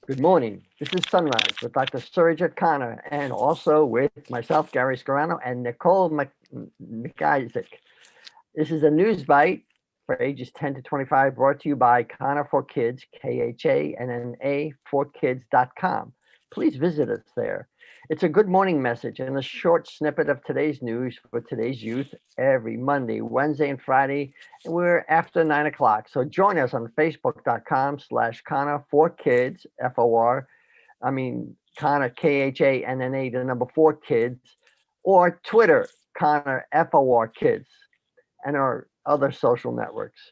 Good morning. This is Sunrise with Dr. Surajit Khanna and also with myself, Gary Scarano, and Nicole McIsaac. This is a news bite for ages 10 to 25 brought to you by Khanna for Kids, KHANNA for kids.com. Please visit us there. It's a good morning message and a short snippet of today's news for today's youth every Monday, Wednesday, and Friday. And we're after 9 o'clock. So join us on facebook.com/Khanna for Kids, FOR. Khanna, KHANNA, the number 4 kids, or Twitter, Khanna, FOR Kids, and our other social networks.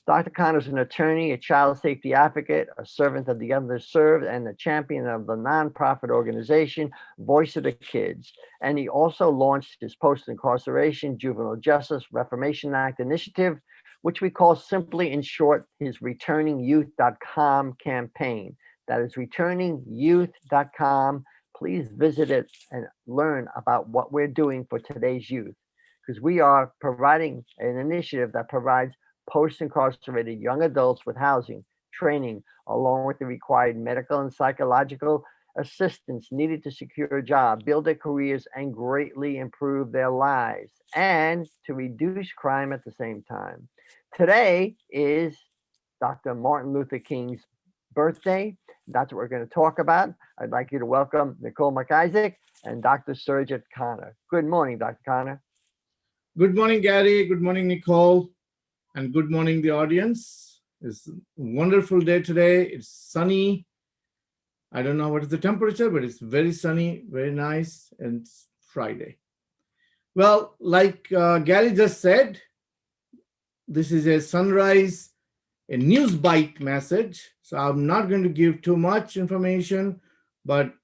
Dr. Khanna is an attorney, a child safety advocate, a servant of the underserved, and a champion of the nonprofit organization Voice of the Kids. And he also launched his post-incarceration Juvenile Justice Reformation Act initiative, which we call simply in short his returningyouth.com campaign. That is returningyouth.com. Please visit it and learn about what we're doing for today's youth, because we are providing an initiative that provides post-incarcerated young adults with housing, training, along with the required medical and psychological assistance needed to secure a job, build their careers, and greatly improve their lives, and to reduce crime at the same time. Today is Dr. Martin Luther King's birthday. That's what we're going to talk about. I'd like you to welcome Nicole McIsaac and Dr. Surajit Khanna. Good morning, Dr. Khanna. Good morning, Gary. Good morning, Nicole. And good morning, the audience. It's a wonderful day today. It's sunny. I don't know what is the temperature, but it's very sunny, very nice, and it's Friday. Well, like Gary just said, this is a sunrise, a news bite message. So I'm not going to give too much information, but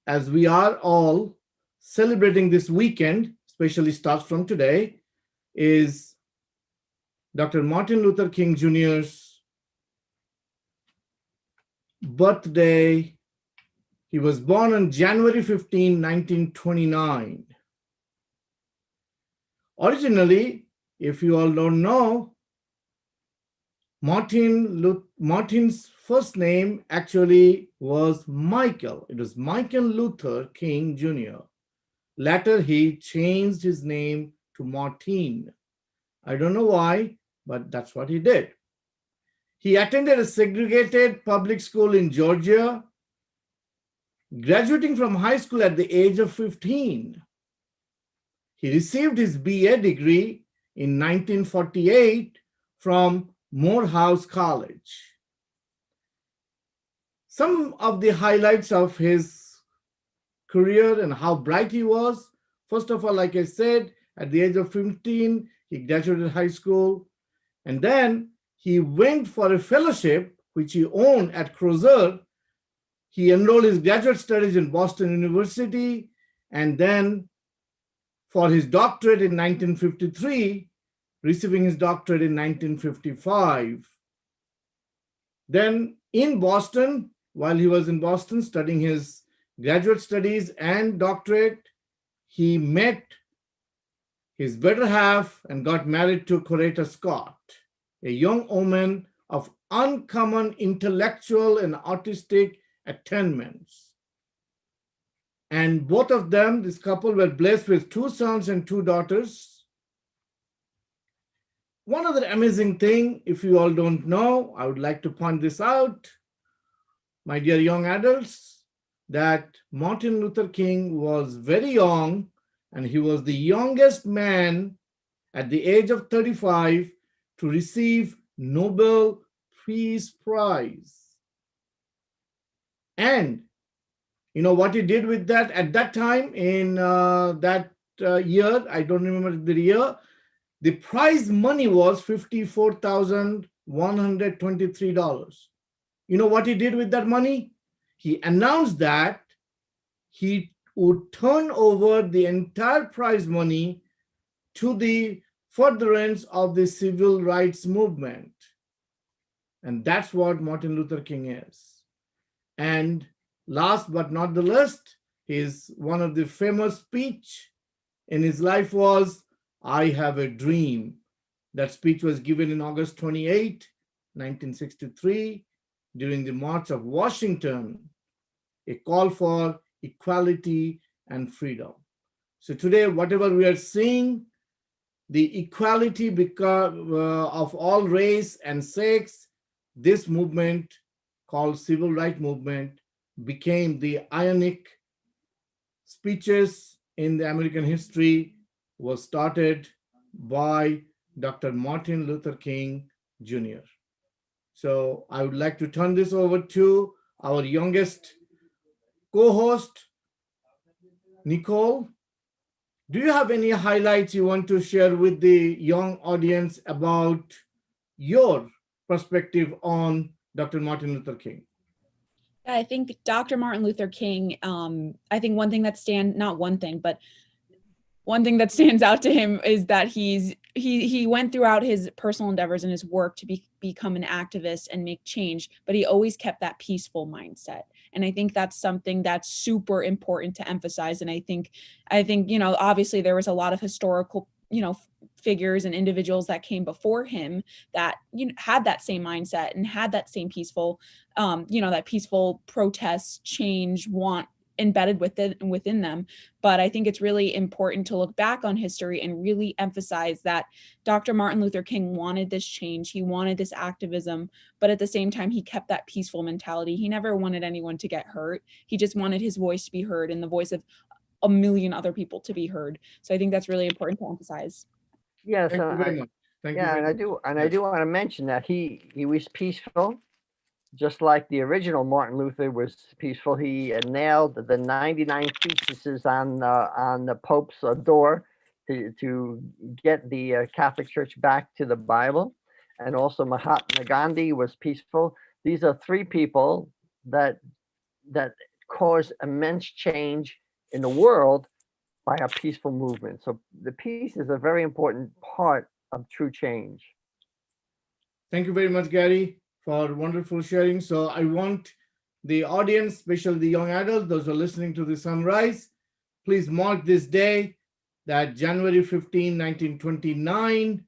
as we are all celebrating this weekend, especially starts from today, is Dr. Martin Luther King Jr.'s birthday. He was born on January 15, 1929. Originally, if you all don't know, Martin's first name actually was Michael. It was Michael Luther King Jr. Later, he changed his name to Martin. I don't know why, but that's what he did. He attended a segregated public school in Georgia, graduating from high school at the age of 15. He received his BA degree in 1948 from Morehouse College. Some of the highlights of his career and how bright he was. First of all, like I said, at the age of 15, he graduated high school, and then he went for a fellowship, which he owned at Crozer. He enrolled his graduate studies in Boston University, and then for his doctorate in 1953, receiving his doctorate in 1955. Then in Boston, while he was in Boston studying his graduate studies and doctorate, he met his better half and got married to Coretta Scott, a young woman of uncommon intellectual and artistic attainments. And both of them, this couple, were blessed with 2 sons and 2 daughters. One other amazing thing, if you all don't know, I would like to point this out, my dear young adults, that Martin Luther King was very young, and he was the youngest man at the age of 35 to receive Nobel Peace Prize. And you know what he did with that at that time in that year, I don't remember the year, the prize money was $54,123. You know what he did with that money? He announced that he would turn over the entire prize money to the furtherance of the civil rights movement. And that's what Martin Luther King is. And last but not the least, one of the famous speech in his life was, "I have a dream." That speech was given in August 28, 1963. during the March of Washington, a call for equality and freedom. So today, whatever we are seeing, the equality of all race and sex, this movement called civil rights movement became the ionic speeches in the American history, was started by Dr. Martin Luther King Jr. So I would like to turn this over to our youngest co-host, Nicole. Do you have any highlights you want to share with the young audience about your perspective on Dr. Martin Luther King? I think Dr. Martin Luther King, I think one thing that stands out to him is that he went throughout his personal endeavors and his work to become an activist and make change, but he always kept that peaceful mindset. And I think that's something that's super important to emphasize. And I think, obviously there was a lot of historical, figures and individuals that came before him that had that same mindset and had that same peaceful, that peaceful protest, change, want embedded within them. But I think it's really important to look back on history and really emphasize that Dr. Martin Luther King wanted this change. He wanted this activism, but at the same time, he kept that peaceful mentality. He never wanted anyone to get hurt. He just wanted his voice to be heard and the voice of a million other people to be heard. So I think that's really important to emphasize. Yes, Thank you very much. Thank you very and much. I do want to mention that he was peaceful, just like the original Martin Luther was peaceful. He nailed the 99 theses on the Pope's door to get the Catholic Church back to the Bible. And also Mahatma Gandhi was peaceful. These are three people that caused immense change in the world by a peaceful movement. So the peace is a very important part of true change. Thank you very much, Gary, for wonderful sharing. So I want the audience, especially the young adults, those who are listening to the SunRISE, please mark this day, that January 15, 1929,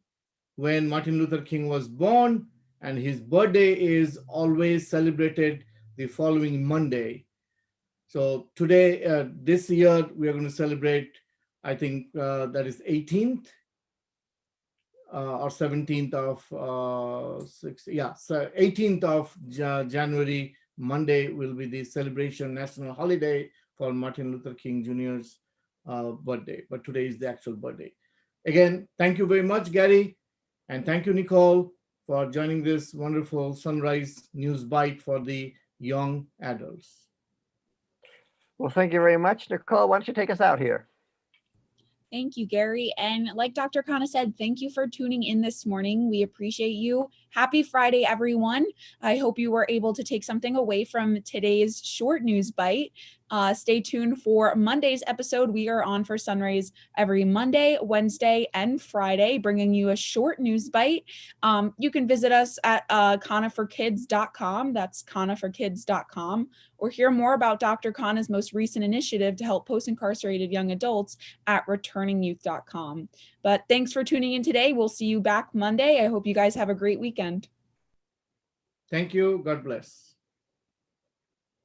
when Martin Luther King was born, and his birthday is always celebrated the following Monday. So today, this year, we are going to celebrate, I think that is 18th or 17th of 18th of January, Monday will be the celebration, national holiday for Martin Luther King Jr.'s birthday. But today is the actual birthday. Again, thank you very much, Gary. And thank you, Nicole, for joining this wonderful SunRISE News Bite for the young adults. Well, thank you very much, Nicole. Why don't you take us out here? Thank you, Gary. And like Dr. Khanna said, thank you for tuning in this morning. We appreciate you. Happy Friday, everyone. I hope you were able to take something away from today's short news bite. Stay tuned for Monday's episode. We are on for SunRISE every Monday, Wednesday, and Friday, bringing you a short news bite. You can visit us at khannaforkids.com. That's khannaforkids.com. Or hear more about Dr. Khanna's most recent initiative to help post-incarcerated young adults at returningyouth.com. But thanks for tuning in today. We'll see you back Monday. I hope you guys have a great weekend. Thank you. God bless.